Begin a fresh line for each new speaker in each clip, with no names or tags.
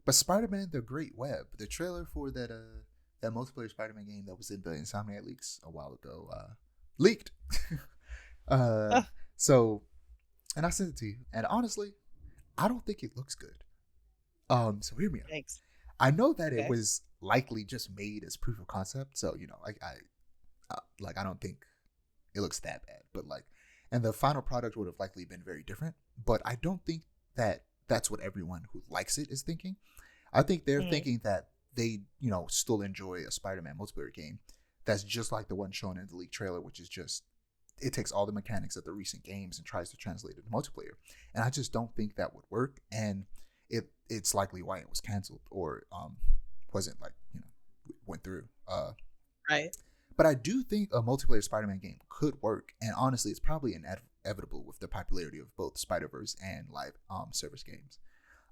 But Spider-Man: The Great Web, the trailer for that multiplayer Spider-Man game that was in the Insomniac leaks a while ago, leaked. uh,
Oh,
so, and I sent it to you, and honestly, I don't think it looks good. So hear me out.
thanks.
I know that it
Okay.
was likely just made as proof of concept, so like I don't think it looks that bad, but like, and the final product would have likely been very different. But I don't think that that's what everyone who likes it is thinking. I think they're
Mm.
thinking that they, still enjoy a Spider-Man multiplayer game that's just like the one shown in the leak trailer, which is just it takes all the mechanics of the recent games and tries to translate it to multiplayer. And I just don't think that would work. And it's likely why it was canceled or wasn't like went through.
Right.
But I do think a multiplayer Spider-Man game could work, and honestly, it's probably inevitable with the popularity of both Spider-Verse and live service games.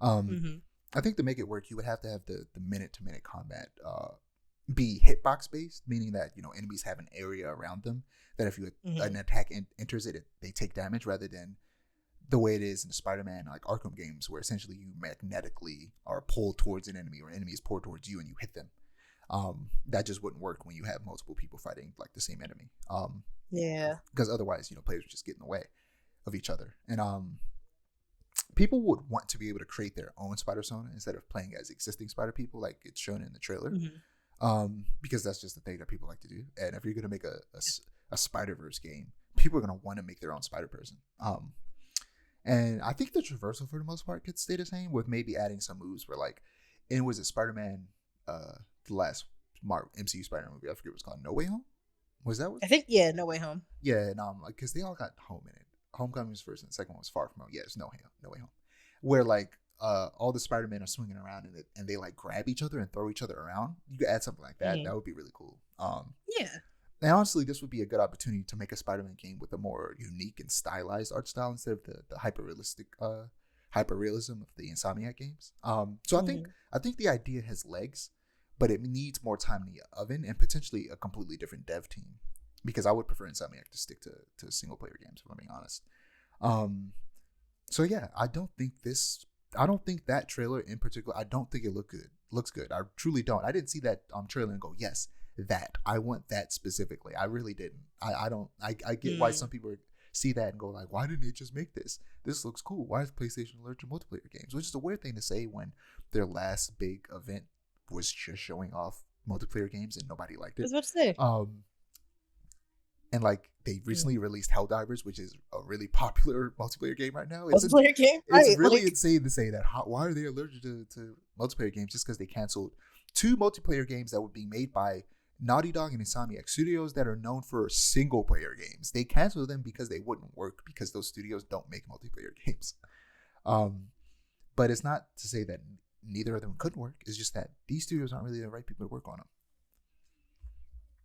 Um,
Mm-hmm.
I think to make it work, you would have to have the minute-to-minute combat be hitbox based, meaning that enemies have an area around them that if
Mm-hmm.
an attack enters it, they take damage, rather than the way it is in Spider-Man like Arkham games, where essentially you magnetically are pulled towards an enemy or an enemy is pulled towards you and you hit them. That just wouldn't work when you have multiple people fighting like the same enemy.
Yeah.
Because otherwise, players would just get in the way of each other. And people would want to be able to create their own Spider Persona instead of playing as existing Spider people, like it's shown in the trailer.
Mm-hmm.
Because that's just the thing that people like to do. And if you're gonna make a Spider-Verse game, people are gonna want to make their own Spider Person. And I think the traversal for the most part could stay the same, with maybe adding some moves where like, and was it Spider-Man, the last MCU Spider-Man movie? I forget what it's called. No Way Home. Was that what?
I think No Way Home.
Yeah, and like, because they all got home in it. Homecoming was first, and the second one was Far From Home. Yeah, it's No Way Home, where like all the Spider-Men are swinging around in it, and they like grab each other and throw each other around. You could add something like that.
Mm-hmm.
That would be really cool.
Yeah.
And honestly, this would be a good opportunity to make a Spider-Man game with a more unique and stylized art style instead of the hyper-realistic hyper-realism of the Insomniac games. So I think the idea has legs, but it needs more time in the oven and potentially a completely different dev team, because I would prefer Insomniac to stick to single player games, if I'm being honest. So yeah, I don't think that trailer in particular, I don't think it looks good. I truly don't. I didn't see that trailer and go, yes, that I want that specifically. I really didn't. I get why some people see that and go like, why didn't they just make this? This looks cool. Why is PlayStation allergic to multiplayer games? Which is a weird thing to say when their last big event was just showing off multiplayer games and nobody liked
I
it.
was about to say.
And like they recently released Helldivers, which is a really popular multiplayer game right now.
Multiplayer game?
It's
Right.
really
Like,
insane to say that. Why are they allergic to multiplayer games just because they canceled 2 multiplayer games that were being made by Naughty Dog and Insomniac, studios that are known for single player games? They canceled them because they wouldn't work, because those studios don't make multiplayer games. But it's not to say that neither of them couldn't work. It's just that these studios aren't really the right people to work on them.